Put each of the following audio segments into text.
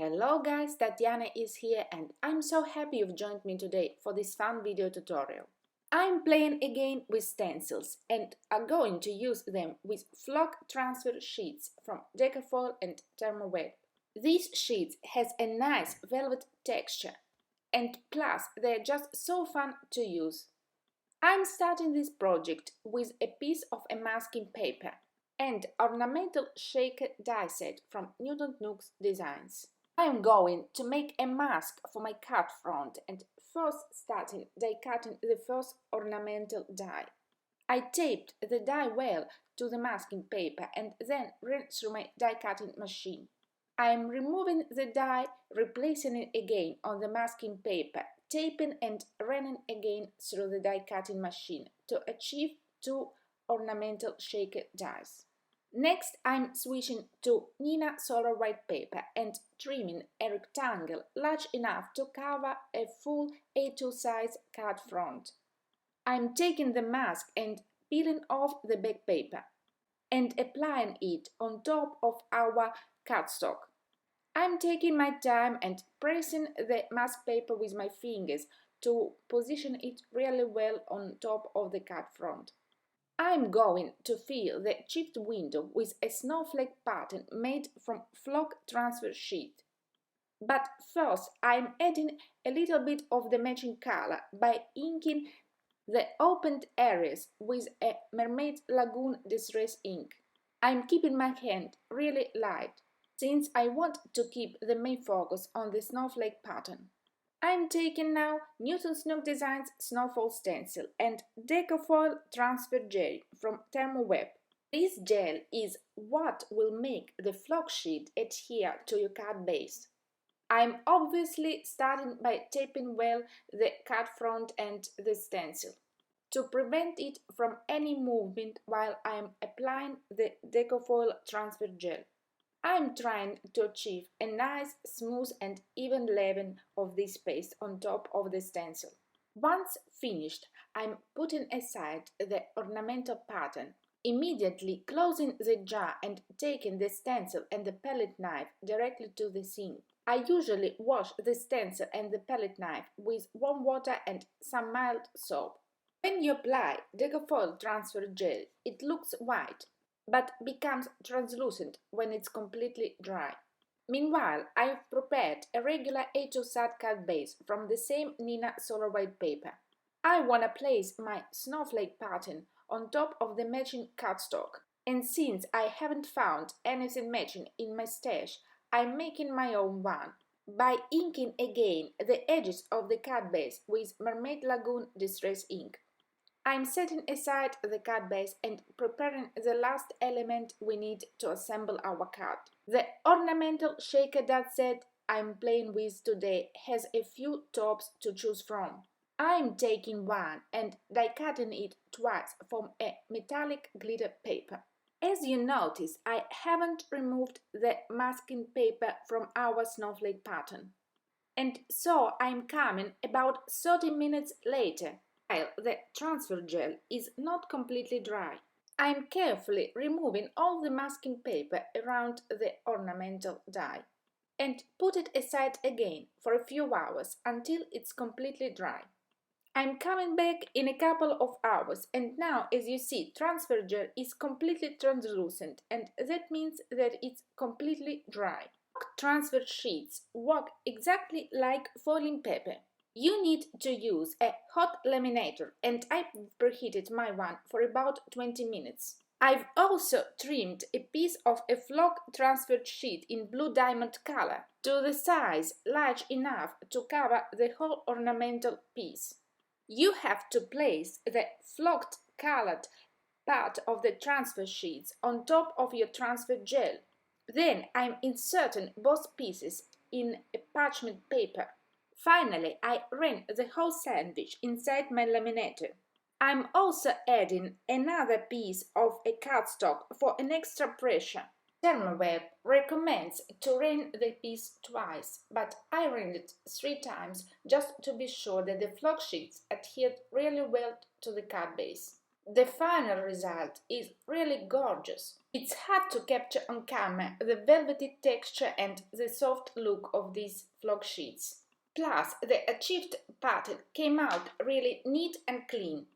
Hello guys, Tatiana is here and I'm so happy you've joined me today for this fun video tutorial. I'm playing again with stencils and are going to use them with flock transfer sheets from Decafoil and Therm. These sheets has a nice velvet texture and plus they're just so fun to use. I'm starting this project with a piece of a masking paper and ornamental shaker die set from Newton Nook's Designs. I am going to make a mask for my cut front and first starting die cutting the first ornamental die. I taped the die well to the masking paper and then ran through my die cutting machine. I am removing the die, replacing it again on the masking paper, taping and running again through the die cutting machine to achieve two ornamental shaker dies. Next, I'm switching to Nina Solar White paper and trimming a rectangle large enough to cover a full A2 size cut front. I'm taking the mask and peeling off the back paper and applying it on top of our cardstock. I'm taking my time and pressing the mask paper with my fingers to position it really well on top of the cut front. I'm going to fill the chipped window with a snowflake pattern made from flock transfer sheet. But first I'm adding a little bit of the matching color by inking the opened areas with a Mermaid Lagoon Distress ink. I'm keeping my hand really light, since I want to keep the main focus on the snowflake pattern. I'm taking now Newton Nook Designs Snowfall Stencil and Decafoil Transfer Gel from Therm. This gel is what will make the flock sheet adhere to your cut base. I'm obviously starting by taping well the cut front and the stencil to prevent it from any movement while I'm applying the Decafoil Transfer Gel. I'm trying to achieve a nice, smooth and even level of this paste on top of the stencil. Once finished, I'm putting aside the ornamental pattern, immediately closing the jar and taking the stencil and the palette knife directly to the sink. I usually wash the stencil and the palette knife with warm water and some mild soap. When you apply Decafoil Transfer Gel, it looks white, but becomes translucent when it's completely dry. Meanwhile, I've prepared a regular A2 sad cut base from the same Nina Solar White paper. I want to place my snowflake pattern on top of the matching cardstock, and since I haven't found anything matching in my stash, I'm making my own one by inking again the edges of the cut base with Mermaid Lagoon Distress ink. I'm setting aside the cut base and preparing the last element we need to assemble our cut. The ornamental shaker die set I'm playing with today has a few tops to choose from. I'm taking one and die cutting it twice from a metallic glitter paper. As you notice, I haven't removed the masking paper from our snowflake pattern. And so I'm coming about 30 minutes later, while the transfer gel is not completely dry. I'm carefully removing all the masking paper around the ornamental die and put it aside again for a few hours until it's completely dry. I'm coming back in a couple of hours and now, as you see, transfer gel is completely translucent and that means that it's completely dry. Transfer sheets work exactly like foiling paper. You need to use a hot laminator and I preheated my one for about 20 minutes. I've also trimmed a piece of a flock transferred sheet in blue diamond color to the size large enough to cover the whole ornamental piece. You have to place the flocked colored part of the transfer sheets on top of your transfer gel. Then I'm inserting both pieces in a parchment paper. Finally, I ran the whole sandwich inside my laminator. I'm also adding another piece of a cardstock for an extra pressure. Therm recommends to run the piece twice, but I ran it 3 times just to be sure that the flock sheets adhered really well to the cut base. The final result is really gorgeous. It's hard to capture on camera the velvety texture and the soft look of these flock sheets. Plus, the achieved pattern came out really neat and clean.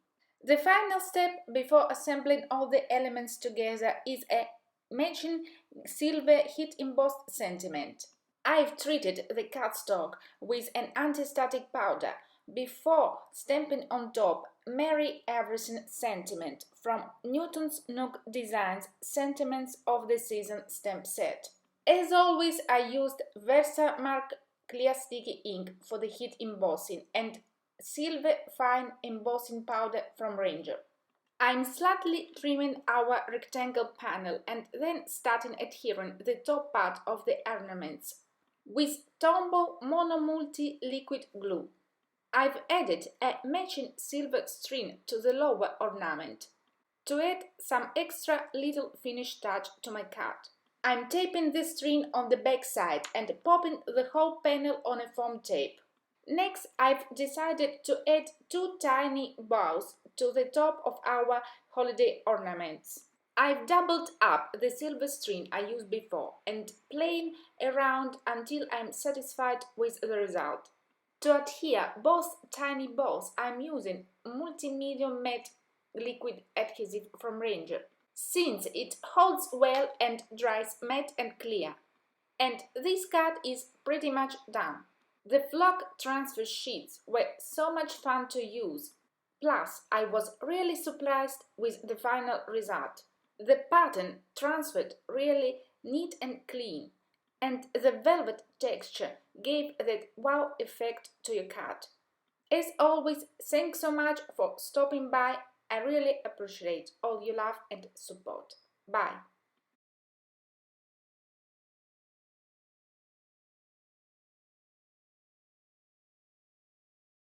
The final step before assembling all the elements together is a matching silver heat embossed sentiment. I've treated the cardstock with an anti-static powder before stamping on top Mary Everson sentiment from Newton's Nook Designs Sentiments of the Season stamp set. As always, I used Versamark clear sticky ink for the heat embossing and silver fine embossing powder from Ranger. I'm slightly trimming our rectangle panel and then starting adhering the top part of the ornaments with Tombow Monomulti liquid glue. I've added a matching silver string to the lower ornament to add some extra little finish touch to my card. I'm taping the string on the back side and popping the whole panel on a foam tape. Next, I've decided to add two tiny bows to the top of our holiday ornaments. I've doubled up the silver string I used before and playing around until I'm satisfied with the result. To adhere both tiny bows, I'm using multi-medium matte liquid adhesive from Ranger, since it holds well and dries matte and clear. And this card is pretty much done. The flock transfer sheets were so much fun to use. Plus, I was really surprised with the final result. The pattern transferred really neat and clean, and the velvet texture gave that wow effect to your card. As always, thanks so much for stopping by. I really appreciate all your love and support. Bye!